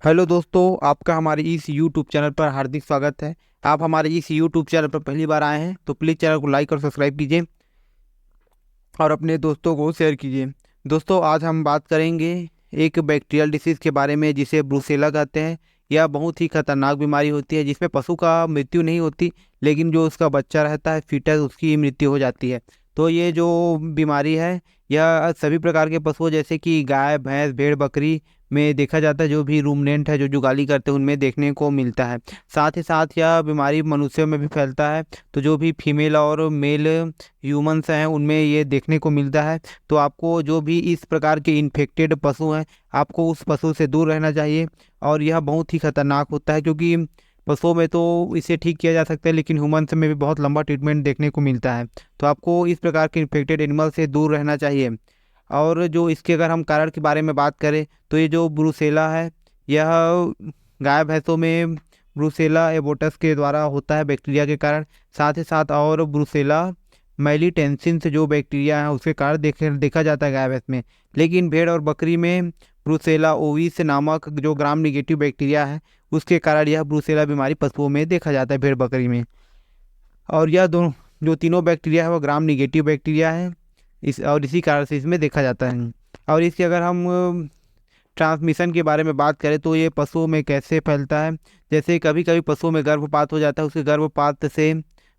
Hello दोस्तों, आपका हमारे इस यूट्यूब चैनल पर हार्दिक स्वागत है। आप हमारे इस यूट्यूब चैनल पर पहली बार आए हैं तो प्लीज़ चैनल को लाइक और सब्सक्राइब कीजिए और अपने दोस्तों को शेयर कीजिए। दोस्तों, आज हम बात करेंगे एक बैक्टीरियल डिसीज़ के बारे में जिसे ब्रूसेला कहते हैं। यह बहुत ही खतरनाक बीमारी होती है जिसमें पशु का मृत्यु नहीं होती, लेकिन जो उसका बच्चा रहता है फीटस, उसकी मृत्यु हो जाती है। तो ये जो बीमारी है यह सभी प्रकार के पशुओं जैसे कि गाय, भैंस, भेड़, बकरी में देखा जाता है। जो भी रूमिनेंट है, जो जुगाली करते हैं, उनमें देखने को मिलता है। साथ ही साथ यह बीमारी मनुष्यों में भी फैलता है। तो जो भी फीमेल और मेल ह्यूमंस हैं उनमें ये देखने को मिलता है। तो आपको जो भी इस प्रकार के इन्फेक्टेड पशु हैं, आपको उस पशु से दूर रहना चाहिए। और यह बहुत ही खतरनाक होता है क्योंकि पशुओं में तो इसे ठीक किया जा सकता है, लेकिन ह्यूमंस में भी बहुत लंबा ट्रीटमेंट देखने को मिलता है। तो आपको इस प्रकार के इन्फेक्टेड एनिमल से दूर रहना चाहिए। और जो इसके अगर हम कारण के बारे में बात करें तो ये जो ब्रूसेला है यह गाय भैंसों में ब्रूसेला एबोटस के द्वारा होता है, बैक्टीरिया के कारण। साथ ही साथ और ब्रूसेला मैलीटेंसिन से जो बैक्टीरिया है उसके कारण देखा जाता है गाय भैंस में। लेकिन भेड़ और बकरी में ब्रूसेला ओविस नामक जो ग्राम निगेटिव बैक्टीरिया है उसके कारण यह ब्रूसेला बीमारी पशुओं में देखा जाता है, भेड़ बकरी में। और यह दोनों जो तीनों बैक्टीरिया है वो ग्राम निगेटिव बैक्टीरिया है, इसी कारण से इसमें देखा जाता है। और इसके अगर हम ट्रांसमिशन के बारे में बात करें तो ये पशुओं में कैसे फैलता है। जैसे कभी कभी पशुओं में गर्भपात हो जाता है, उसके गर्भपात से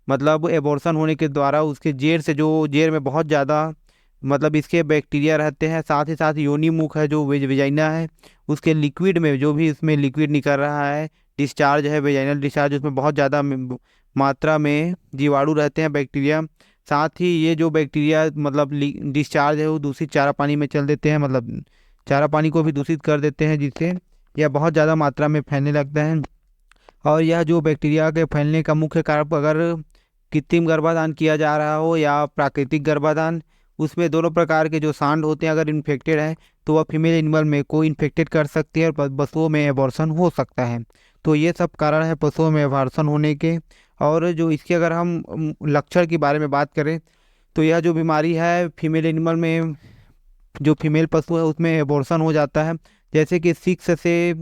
मतलब एबॉर्शन होने के द्वारा उसके जेर से, जो जेर में बहुत ज़्यादा मतलब इसके बैक्टीरिया रहते हैं। साथ ही साथ योनि मुख है, जो वेजाइना है, उसके लिक्विड में जो भी इसमें लिक्विड निकल रहा है, डिस्चार्ज है, वेजाइनल डिस्चार्ज, उसमें बहुत ज़्यादा मात्रा में जीवाणु रहते हैं, बैक्टीरिया। साथ ही ये जो बैक्टीरिया मतलब डिस्चार्ज है वो दूषित चारा पानी में चल देते हैं, मतलब चारा पानी को भी दूषित कर देते हैं, जिससे यह बहुत ज़्यादा मात्रा में फैलने लगता है। और यह जो बैक्टीरिया के फैलने का मुख्य कारण, अगर कृत्रिम गर्भाधान किया जा रहा हो या प्राकृतिक गर्भाधान, उसमें दोनों प्रकार के जो सांड होते हैं अगर इन्फेक्टेड है तो वह फीमेल एनिमल में को इन्फेक्टेड कर सकती है और पशुओं में एबॉर्शन हो सकता है। तो ये सब कारण है पशुओं में एबॉर्शन होने के। और जो इसके अगर हम लक्षण के बारे में बात करें तो यह जो बीमारी है फीमेल एनिमल में, जो फीमेल पशु है उसमें एबॉर्शन हो जाता है। जैसे कि 6 से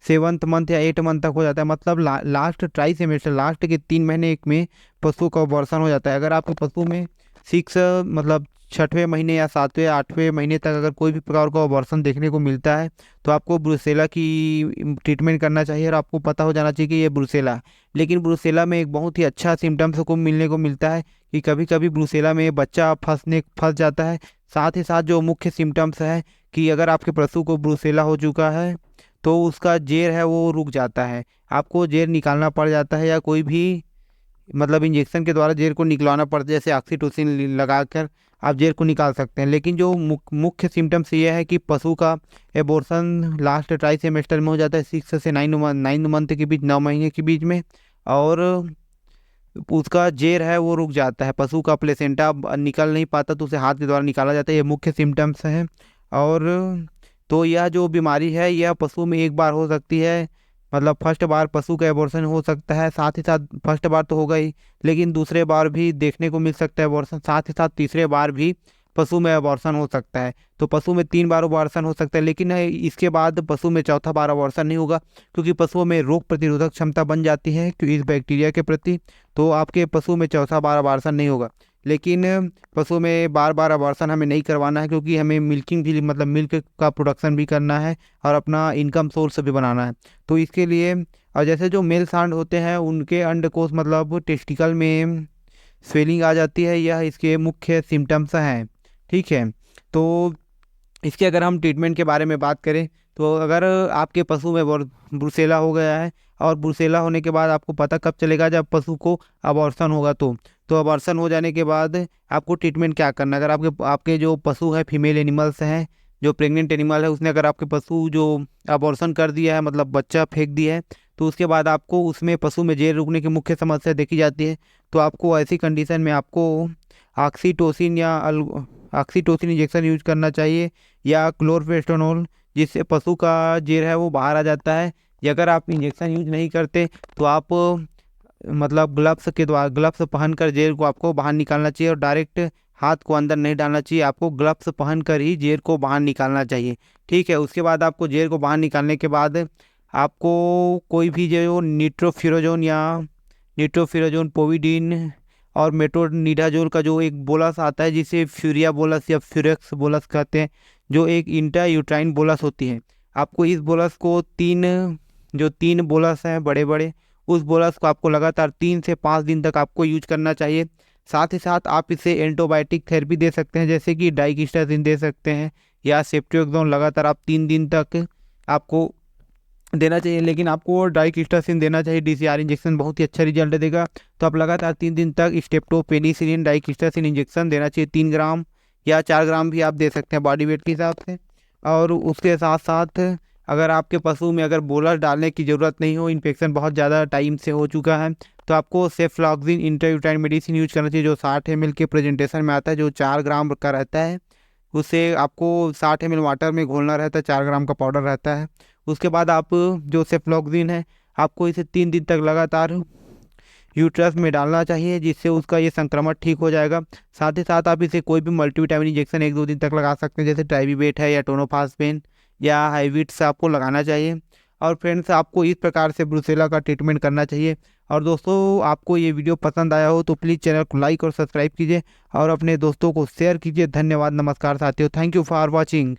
7 मंथ या 8 मंथ तक हो जाता है, मतलब लास्ट ट्राई सेमेस्टर, लास्ट के 3 महीने एक में पशु का अबॉर्शन हो जाता है। अगर आपके पशु में 6 मतलब 6वें महीने या 7वें 8वें महीने तक अगर कोई भी प्रकार का अबॉर्शन देखने को मिलता है तो आपको ब्रूसेला की ट्रीटमेंट करना चाहिए और आपको पता हो जाना चाहिए कि ये ब्रूसेला है। लेकिन ब्रूसेला में एक बहुत ही अच्छा सिम्टम्स को मिलने को मिलता है कि कभी कभी ब्रूसेला में बच्चा फंस जाता है। साथ ही साथ जो मुख्य सिम्टम्स है कि अगर आपके पशु को ब्रूसेला हो चुका है तो उसका जेर है वो रुक जाता है, आपको जेर निकालना पड़ जाता है, या कोई भी मतलब इंजेक्शन के द्वारा जेर को निकलवाना पड़ता है, जैसे ऑक्सीटोसिन लगाकर आप जेर को निकाल सकते हैं। लेकिन जो मुख्य सिम्टम्स ये है कि पशु का एबॉर्शन लास्ट ट्राई सेमेस्टर में हो जाता है, 6 से 9 मंथ के बीच, 9 महीने के बीच में। और उसका जेर है वो रुक जाता है, पशु का प्लेसेंटा निकल नहीं पाता तो उसे हाथ के द्वारा निकाला जाता है। ये मुख्य सिम्टम्स हैं। और तो यह जो बीमारी है यह पशु में एक बार हो सकती है, मतलब फर्स्ट बार पशु का एबॉर्शन हो सकता है। साथ ही साथ फर्स्ट बार तो होगा ही, लेकिन दूसरे बार भी देखने को मिल सकता है एबॉर्शन। साथ ही साथ तीसरे बार भी पशु में एबॉर्शन हो सकता है। तो पशु में 3 बार एबॉर्शन हो सकता है, लेकिन इसके बाद पशु में चौथा बार एबॉर्शन नहीं होगा, क्योंकि पशुओं में रोग प्रतिरोधक क्षमता बन जाती है इस बैक्टीरिया के प्रति। तो आपके पशु में चौथा बार एबॉर्शन नहीं होगा। लेकिन पशु में बार बार अबॉर्शन हमें नहीं करवाना है, क्योंकि हमें मिल्किंग भी, मतलब मिल्क का प्रोडक्शन भी करना है और अपना इनकम सोर्स भी बनाना है। तो इसके लिए, और जैसे जो मेल सांड होते हैं उनके अंडकोश मतलब टेस्टिकल में स्वेलिंग आ जाती है, यह इसके मुख्य सिम्टम्स हैं। ठीक है। तो इसके अगर हम ट्रीटमेंट के बारे में बात करें तो अगर आपके पशु में ब्रूसेला हो गया है, और ब्रूसेला होने के बाद आपको पता कब चलेगा, जब पशु को अबॉर्शन होगा। तो अबॉर्शन हो जाने के बाद आपको ट्रीटमेंट क्या करना है। अगर आपके आपके जो पशु है फीमेल एनिमल्स हैं, जो प्रेग्नेंट एनिमल है, उसने अगर आपके पशु जो अबॉर्शन कर दिया है, मतलब बच्चा फेंक दिया है, तो उसके बाद आपको उसमें पशु में जेर रुकने की मुख्य समस्या देखी जाती है। तो आपको ऐसी कंडीशन में आपको ऑक्सीटोसिन या ऑक्सीटोसिन इंजेक्शन यूज करना चाहिए, या क्लोरफेस्टोनोल, जिससे पशु का जेर है वो बाहर आ जाता है। या अगर आप इंजेक्शन यूज नहीं करते तो आप मतलब ग्लव्स के द्वारा, ग्लव्स पहनकर जेर को आपको बाहर निकालना चाहिए, और डायरेक्ट हाथ को अंदर नहीं डालना चाहिए, आपको ग्लव्स पहनकर ही जेर को बाहर निकालना चाहिए। ठीक है। उसके बाद आपको जेर को बाहर निकालने के बाद आपको कोई भी जो निट्रोफिरोजोन या निट्रोफिरोजोन, पोविडीन और मेट्रोनिडाजोल का जो एक बोलस आता है जिसे फ्यूरिया बोलस या फ्यूरेक्स बोलस कहते हैं, जो एक इंट्रायूट्राइन बोलस होती है, आपको इस बोलस को तीन बोलस हैं बड़े बड़े, उस बोलस को आपको लगातार 3 से 5 दिन तक आपको यूज करना चाहिए। साथ ही साथ आप इसे एंटीबायोटिक थेरेपी दे सकते हैं, जैसे कि डाइक्स्टासिन दे सकते हैं या सेफ्ट्रियाक्सोन लगातार आप 3 दिन तक आपको देना चाहिए। लेकिन आपको डाइक्स्टासिन देना चाहिए, DCR इंजेक्शन बहुत ही अच्छा रिजल्ट देगा। तो आप लगातार 3 दिन तक स्टेप्टोपेनिसिलिन डाइक्स्टासिन इंजेक्शन देना चाहिए, 3 ग्राम या 4 ग्राम भी आप दे सकते हैं बॉडी वेट के हिसाब से। और उसके साथ साथ अगर आपके पशु में अगर बोलस डालने की ज़रूरत नहीं हो, इन्फेक्शन बहुत ज़्यादा टाइम से हो चुका है, तो आपको सेफ्लॉक्सिन इंट्रायूटाइन मेडिसिन यूज करना चाहिए, जो 60 ml के प्रेजेंटेशन में आता है, जो 4 ग्राम का रहता है। उसे आपको 60 ml वाटर में घोलना रहता है, 4 ग्राम का पाउडर रहता है। उसके बाद आप जो सेफ्लॉक्सिन है, आपको इसे 3 दिन तक लगातार यूट्रस में डालना चाहिए, जिससे उसका ये संक्रमण ठीक हो जाएगा। साथ ही साथ आप इसे कोई भी मल्टीविटामिन इंजेक्शन 1-2 दिन तक लगा सकते हैं, जैसे ट्राइबीवेट है या टोनोफास्पेन या हाइविट्स आपको लगाना चाहिए। और फ्रेंड्स, आपको इस प्रकार से ब्रुसेला का ट्रीटमेंट करना चाहिए। और दोस्तों, आपको ये वीडियो पसंद आया हो तो प्लीज़ चैनल को लाइक और सब्सक्राइब कीजिए और अपने दोस्तों को शेयर कीजिए। धन्यवाद, नमस्कार साथियों, थैंक यू फॉर वॉचिंग।